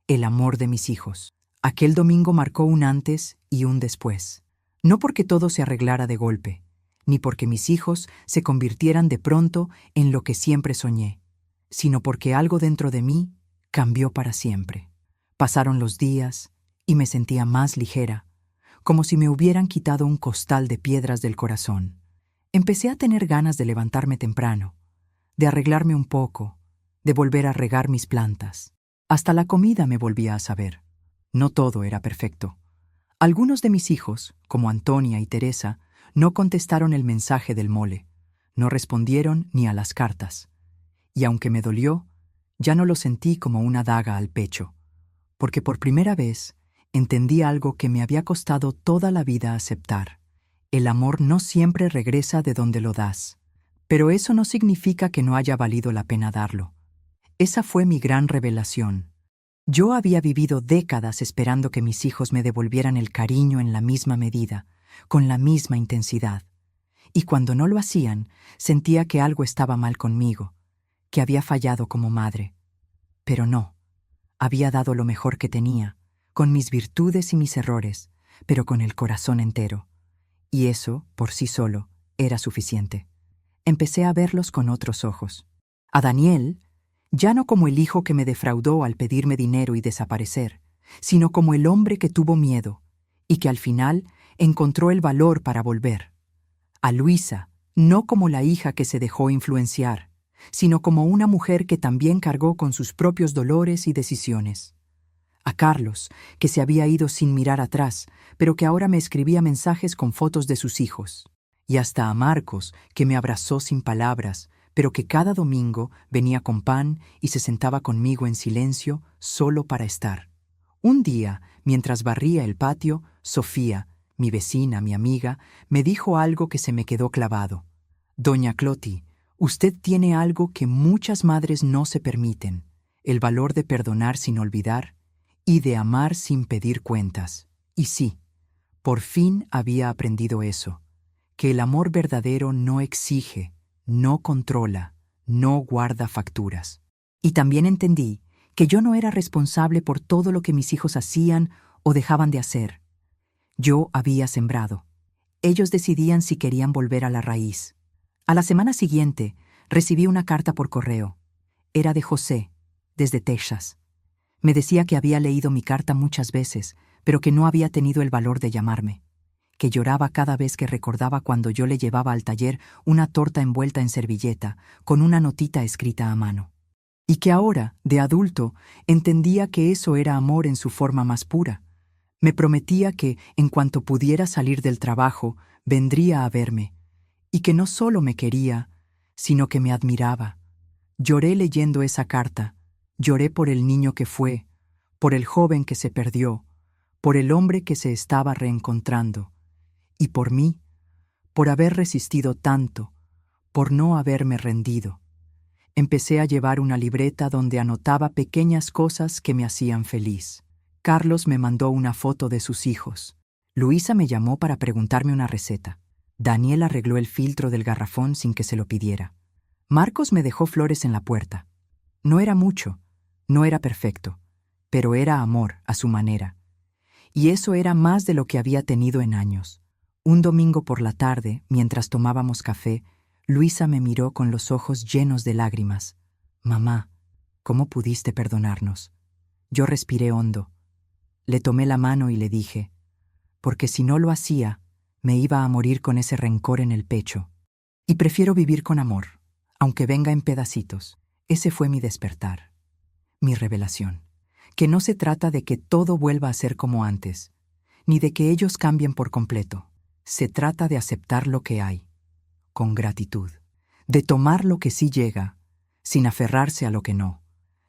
el amor de mis hijos». Aquel domingo marcó un antes y un después. No porque todo se arreglara de golpe, ni porque mis hijos se convirtieran de pronto en lo que siempre soñé, sino porque algo dentro de mí cambió para siempre. Pasaron los días y me sentía más ligera, como si me hubieran quitado un costal de piedras del corazón. Empecé a tener ganas de levantarme temprano, de arreglarme un poco, de volver a regar mis plantas. Hasta la comida me volvía a saber. No todo era perfecto. Algunos de mis hijos, como Antonia y Teresa, no contestaron el mensaje del mole, no respondieron ni a las cartas. Y aunque me dolió, ya no lo sentí como una daga al pecho, porque por primera vez entendí algo que me había costado toda la vida aceptar. El amor no siempre regresa de donde lo das, pero eso no significa que no haya valido la pena darlo. Esa fue mi gran revelación. Yo había vivido décadas esperando que mis hijos me devolvieran el cariño en la misma medida, con la misma intensidad. Y cuando no lo hacían, sentía que algo estaba mal conmigo, que había fallado como madre. Pero no, había dado lo mejor que tenía, con mis virtudes y mis errores, pero con el corazón entero. Y eso, por sí solo, era suficiente. Empecé a verlos con otros ojos. A Daniel, ya no como el hijo que me defraudó al pedirme dinero y desaparecer, sino como el hombre que tuvo miedo y que al final encontró el valor para volver. A Luisa, no como la hija que se dejó influenciar, sino como una mujer que también cargó con sus propios dolores y decisiones. A Carlos, que se había ido sin mirar atrás, pero que ahora me escribía mensajes con fotos de sus hijos. Y hasta a Marcos, que me abrazó sin palabras, pero que cada domingo venía con pan y se sentaba conmigo en silencio solo para estar. Un día, mientras barría el patio, Sofía, mi vecina, mi amiga, me dijo algo que se me quedó clavado. Doña Cloti, usted tiene algo que muchas madres no se permiten, el valor de perdonar sin olvidar y de amar sin pedir cuentas. Y sí, por fin había aprendido eso, que el amor verdadero no exige, no controla, no guarda facturas. Y también entendí que yo no era responsable por todo lo que mis hijos hacían o dejaban de hacer. Yo había sembrado. Ellos decidían si querían volver a la raíz. A la semana siguiente, recibí una carta por correo. Era de José, desde Texas. Me decía que había leído mi carta muchas veces, pero que no había tenido el valor de llamarme. Que lloraba cada vez que recordaba cuando yo le llevaba al taller una torta envuelta en servilleta, con una notita escrita a mano. Y que ahora, de adulto, entendía que eso era amor en su forma más pura. Me prometía que, en cuanto pudiera salir del trabajo, vendría a verme, y que no solo me quería, sino que me admiraba. Lloré leyendo esa carta, lloré por el niño que fue, por el joven que se perdió, por el hombre que se estaba reencontrando, y por mí, por haber resistido tanto, por no haberme rendido. Empecé a llevar una libreta donde anotaba pequeñas cosas que me hacían feliz. Carlos me mandó una foto de sus hijos. Luisa me llamó para preguntarme una receta. Daniel arregló el filtro del garrafón sin que se lo pidiera. Marcos me dejó flores en la puerta. No era mucho, no era perfecto, pero era amor a su manera. Y eso era más de lo que había tenido en años. Un domingo por la tarde, mientras tomábamos café, Luisa me miró con los ojos llenos de lágrimas. «Mamá, ¿cómo pudiste perdonarnos?» Yo respiré hondo. Le tomé la mano y le dije, «Porque si no lo hacía, me iba a morir con ese rencor en el pecho. Y prefiero vivir con amor, aunque venga en pedacitos». Ese fue mi despertar, mi revelación. Que no se trata de que todo vuelva a ser como antes, ni de que ellos cambien por completo. Se trata de aceptar lo que hay, con gratitud, de tomar lo que sí llega, sin aferrarse a lo que no.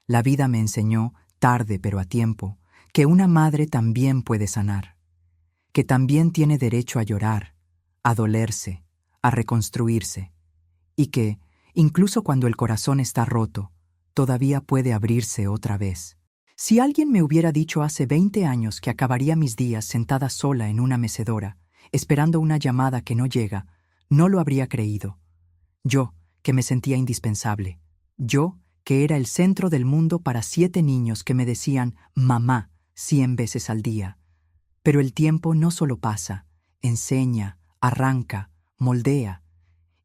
La vida me enseñó, tarde pero a tiempo, que una madre también puede sanar, que también tiene derecho a llorar, a dolerse, a reconstruirse, y que, incluso cuando el corazón está roto, todavía puede abrirse otra vez. Si alguien me hubiera dicho hace 20 años que acabaría mis días sentada sola en una mecedora, esperando una llamada que no llega, no lo habría creído. Yo, que me sentía indispensable. Yo, que era el centro del mundo para 7 niños que me decían «mamá» 100 veces al día. Pero el tiempo no solo pasa, enseña, arranca, moldea.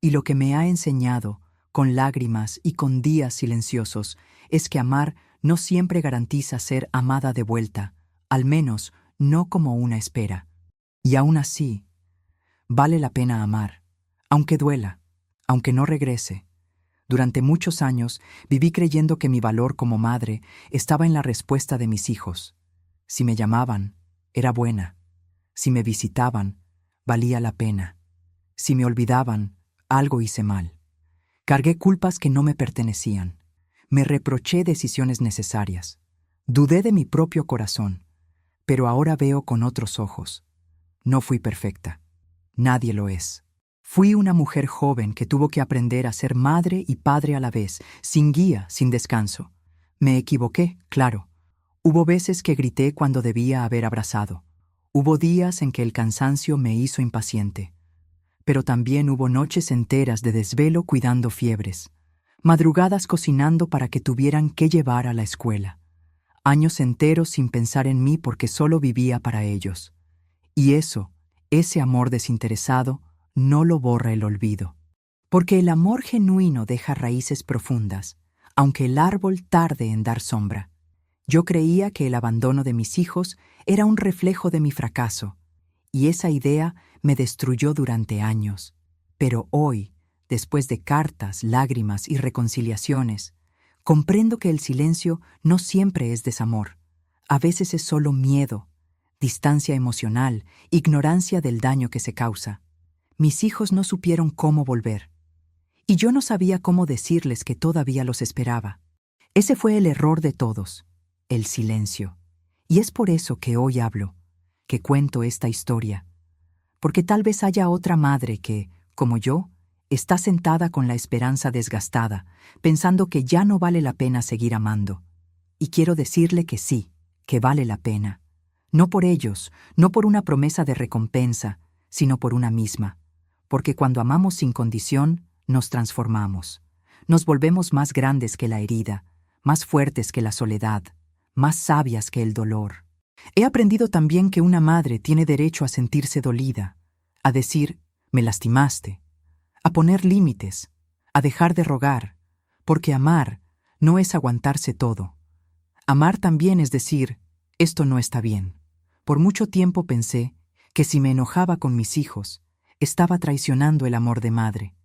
Y lo que me ha enseñado, con lágrimas y con días silenciosos, es que amar no siempre garantiza ser amada de vuelta, al menos no como una espera. Y aún así, vale la pena amar, aunque duela, aunque no regrese. Durante muchos años viví creyendo que mi valor como madre estaba en la respuesta de mis hijos. Si me llamaban, era buena. Si me visitaban, valía la pena. Si me olvidaban, algo hice mal. Cargué culpas que no me pertenecían. Me reproché decisiones necesarias. Dudé de mi propio corazón, pero ahora veo con otros ojos. No fui perfecta. Nadie lo es. Fui una mujer joven que tuvo que aprender a ser madre y padre a la vez, sin guía, sin descanso. Me equivoqué, claro. Hubo veces que grité cuando debía haber abrazado. Hubo días en que el cansancio me hizo impaciente. Pero también hubo noches enteras de desvelo cuidando fiebres, madrugadas cocinando para que tuvieran que llevar a la escuela, años enteros sin pensar en mí porque solo vivía para ellos. Y eso, ese amor desinteresado, no lo borra el olvido. Porque el amor genuino deja raíces profundas, aunque el árbol tarde en dar sombra. Yo creía que el abandono de mis hijos era un reflejo de mi fracaso, y esa idea me destruyó durante años. Pero hoy, después de cartas, lágrimas y reconciliaciones, comprendo que el silencio no siempre es desamor. A veces es solo miedo, distancia emocional, ignorancia del daño que se causa. Mis hijos no supieron cómo volver. Y yo no sabía cómo decirles que todavía los esperaba. Ese fue el error de todos, el silencio. Y es por eso que hoy hablo, que cuento esta historia. Porque tal vez haya otra madre que, como yo, está sentada con la esperanza desgastada, pensando que ya no vale la pena seguir amando. Y quiero decirle que sí, que vale la pena. No por ellos, no por una promesa de recompensa, sino por una misma. Porque cuando amamos sin condición, nos transformamos. Nos volvemos más grandes que la herida, más fuertes que la soledad, más sabias que el dolor. He aprendido también que una madre tiene derecho a sentirse dolida, a decir, me lastimaste, a poner límites, a dejar de rogar, porque amar no es aguantarse todo. Amar también es decir, esto no está bien. Por mucho tiempo pensé que si me enojaba con mis hijos, estaba traicionando el amor de madre.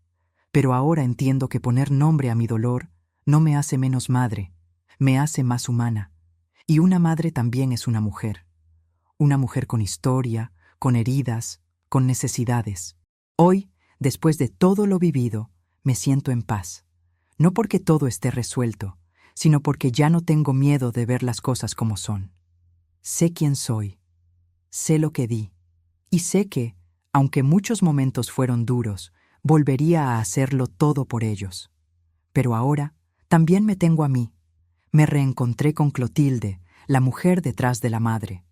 Pero ahora entiendo que poner nombre a mi dolor no me hace menos madre, me hace más humana. Y una madre también es una mujer. Una mujer con historia, con heridas, con necesidades. Hoy, después de todo lo vivido, me siento en paz. No porque todo esté resuelto, sino porque ya no tengo miedo de ver las cosas como son. Sé quién soy, sé lo que di, y sé que, aunque muchos momentos fueron duros, volvería a hacerlo todo por ellos. Pero ahora, también me tengo a mí. Me reencontré con Clotilde, la mujer detrás de la madre,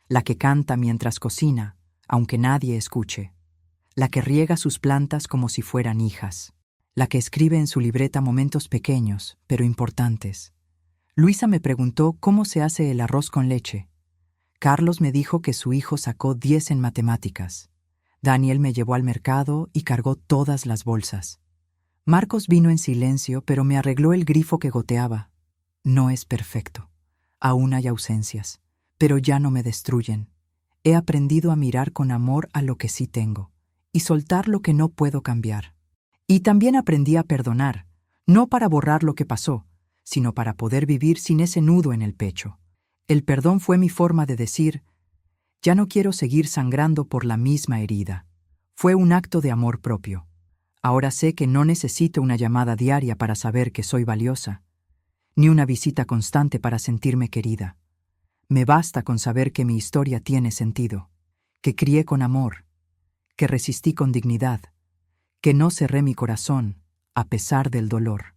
la que canta mientras cocina, aunque nadie escuche, la que riega sus plantas como si fueran hijas, la que escribe en su libreta momentos pequeños, pero importantes. Luisa me preguntó cómo se hace el arroz con leche. Carlos me dijo que su hijo sacó 10 en matemáticas. Daniel me llevó al mercado y cargó todas las bolsas. Marcos vino en silencio, pero me arregló el grifo que goteaba. No es perfecto. Aún hay ausencias, pero ya no me destruyen. He aprendido a mirar con amor a lo que sí tengo y soltar lo que no puedo cambiar. Y también aprendí a perdonar, no para borrar lo que pasó, sino para poder vivir sin ese nudo en el pecho. El perdón fue mi forma de decir, ya no quiero seguir sangrando por la misma herida. Fue un acto de amor propio. Ahora sé que no necesito una llamada diaria para saber que soy valiosa, ni una visita constante para sentirme querida. Me basta con saber que mi historia tiene sentido, que crié con amor, que resistí con dignidad, que no cerré mi corazón a pesar del dolor.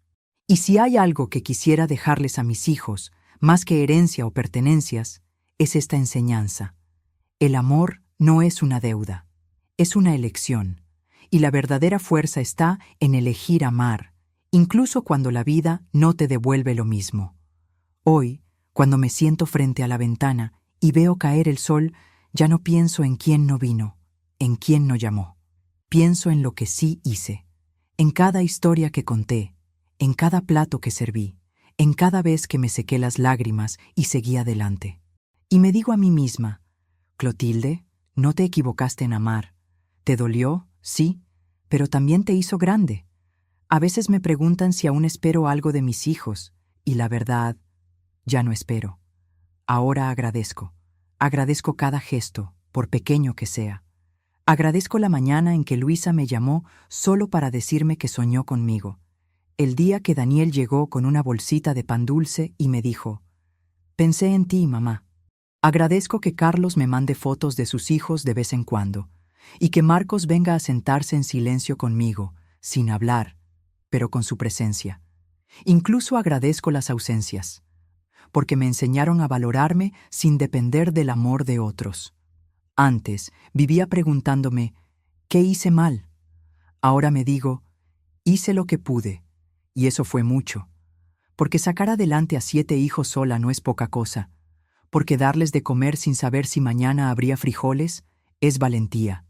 Y si hay algo que quisiera dejarles a mis hijos, más que herencia o pertenencias, es esta enseñanza. El amor no es una deuda, es una elección, y la verdadera fuerza está en elegir amar, incluso cuando la vida no te devuelve lo mismo. Hoy, cuando me siento frente a la ventana y veo caer el sol, ya no pienso en quién no vino, en quién no llamó. Pienso en lo que sí hice, en cada historia que conté, en cada plato que serví, en cada vez que me sequé las lágrimas y seguí adelante. Y me digo a mí misma, Clotilde, no te equivocaste en amar. ¿Te dolió? Sí, pero también te hizo grande. A veces me preguntan si aún espero algo de mis hijos, y la verdad, ya no espero. Ahora agradezco. Agradezco cada gesto, por pequeño que sea. Agradezco la mañana en que Luisa me llamó solo para decirme que soñó conmigo. El día que Daniel llegó con una bolsita de pan dulce y me dijo, pensé en ti, mamá. Agradezco que Carlos me mande fotos de sus hijos de vez en cuando, y que Marcos venga a sentarse en silencio conmigo, sin hablar, pero con su presencia. Incluso agradezco las ausencias, porque me enseñaron a valorarme sin depender del amor de otros. Antes vivía preguntándome, ¿qué hice mal? Ahora me digo, hice lo que pude, y eso fue mucho. Porque sacar adelante a 7 hijos sola no es poca cosa. Porque darles de comer sin saber si mañana habría frijoles es valentía.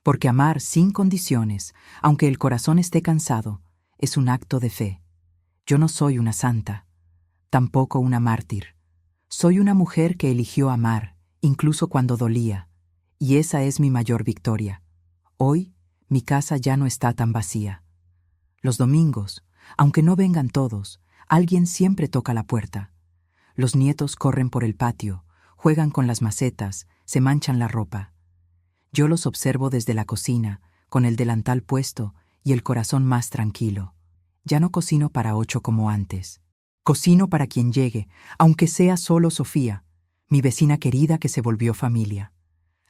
Porque amar sin condiciones, aunque el corazón esté cansado, es un acto de fe. Yo no soy una santa, tampoco una mártir. Soy una mujer que eligió amar, incluso cuando dolía, y esa es mi mayor victoria. Hoy, mi casa ya no está tan vacía. Los domingos, aunque no vengan todos, alguien siempre toca la puerta. Los nietos corren por el patio, juegan con las macetas, se manchan la ropa. Yo los observo desde la cocina, con el delantal puesto, y el corazón más tranquilo. Ya no cocino para 8 como antes. Cocino para quien llegue, aunque sea solo Sofía, mi vecina querida que se volvió familia.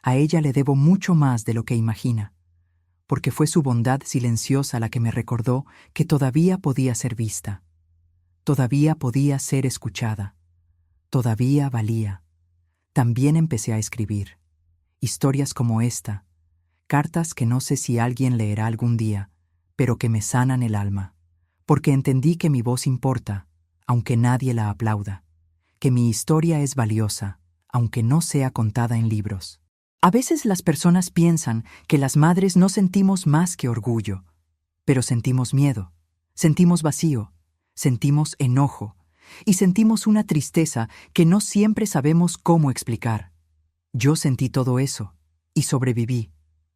A ella le debo mucho más de lo que imagina, porque fue su bondad silenciosa la que me recordó que todavía podía ser vista, todavía podía ser escuchada, todavía valía. También empecé a escribir historias como esta, cartas que no sé si alguien leerá algún día, pero que me sanan el alma, porque entendí que mi voz importa, aunque nadie la aplauda, que mi historia es valiosa, aunque no sea contada en libros. A veces las personas piensan que las madres no sentimos más que orgullo, pero sentimos miedo, sentimos vacío, sentimos enojo y sentimos una tristeza que no siempre sabemos cómo explicar. Yo sentí todo eso y sobreviví,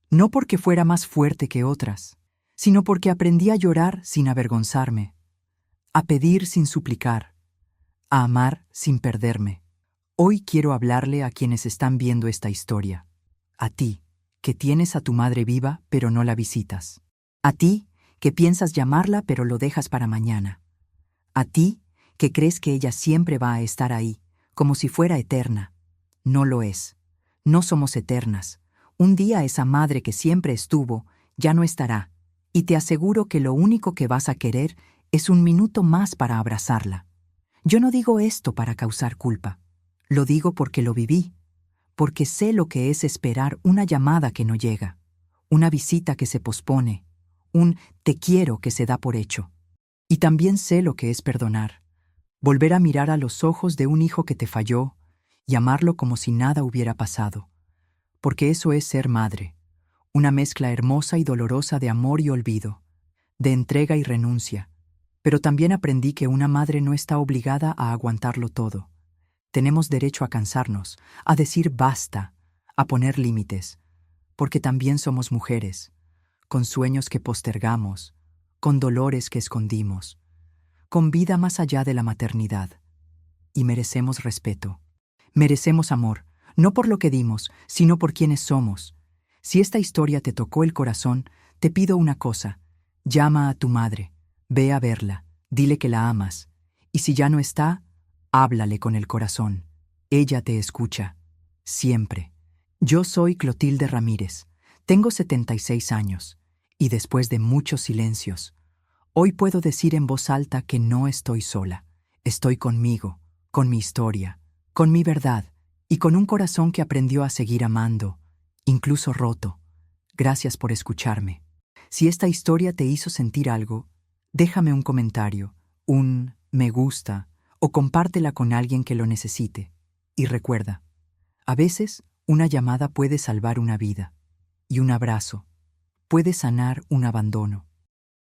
no porque fuera más fuerte que otras, sino porque aprendí a llorar sin avergonzarme, a pedir sin suplicar, a amar sin perderme. Hoy quiero hablarle a quienes están viendo esta historia. A ti, que tienes a tu madre viva pero no la visitas. A ti, que piensas llamarla pero lo dejas para mañana. A ti, que crees que ella siempre va a estar ahí, como si fuera eterna. No lo es. No somos eternas. Un día esa madre que siempre estuvo, ya no estará, y te aseguro que lo único que vas a querer es un minuto más para abrazarla. Yo no digo esto para causar culpa. Lo digo porque lo viví, porque sé lo que es esperar una llamada que no llega, una visita que se pospone, un te quiero que se da por hecho. Y también sé lo que es perdonar, volver a mirar a los ojos de un hijo que te falló y amarlo como si nada hubiera pasado, porque eso es ser madre, una mezcla hermosa y dolorosa de amor y olvido, de entrega y renuncia. Pero también aprendí que una madre no está obligada a aguantarlo todo. Tenemos derecho a cansarnos, a decir basta, a poner límites, porque también somos mujeres, con sueños que postergamos, con dolores que escondimos, con vida más allá de la maternidad. Y merecemos respeto. Merecemos amor, no por lo que dimos, sino por quienes somos. Si esta historia te tocó el corazón, te pido una cosa: llama a tu madre, ve a verla, dile que la amas, y si ya no está, háblale con el corazón. Ella te escucha, siempre. Yo soy Clotilde Ramírez, tengo 76 años, y después de muchos silencios, hoy puedo decir en voz alta que no estoy sola. Estoy conmigo, con mi historia, con mi verdad, y con un corazón que aprendió a seguir amando, incluso roto. Gracias por escucharme. Si esta historia te hizo sentir algo, déjame un comentario, un me gusta, o compártela con alguien que lo necesite. Y recuerda, a veces una llamada puede salvar una vida, y un abrazo puede sanar un abandono.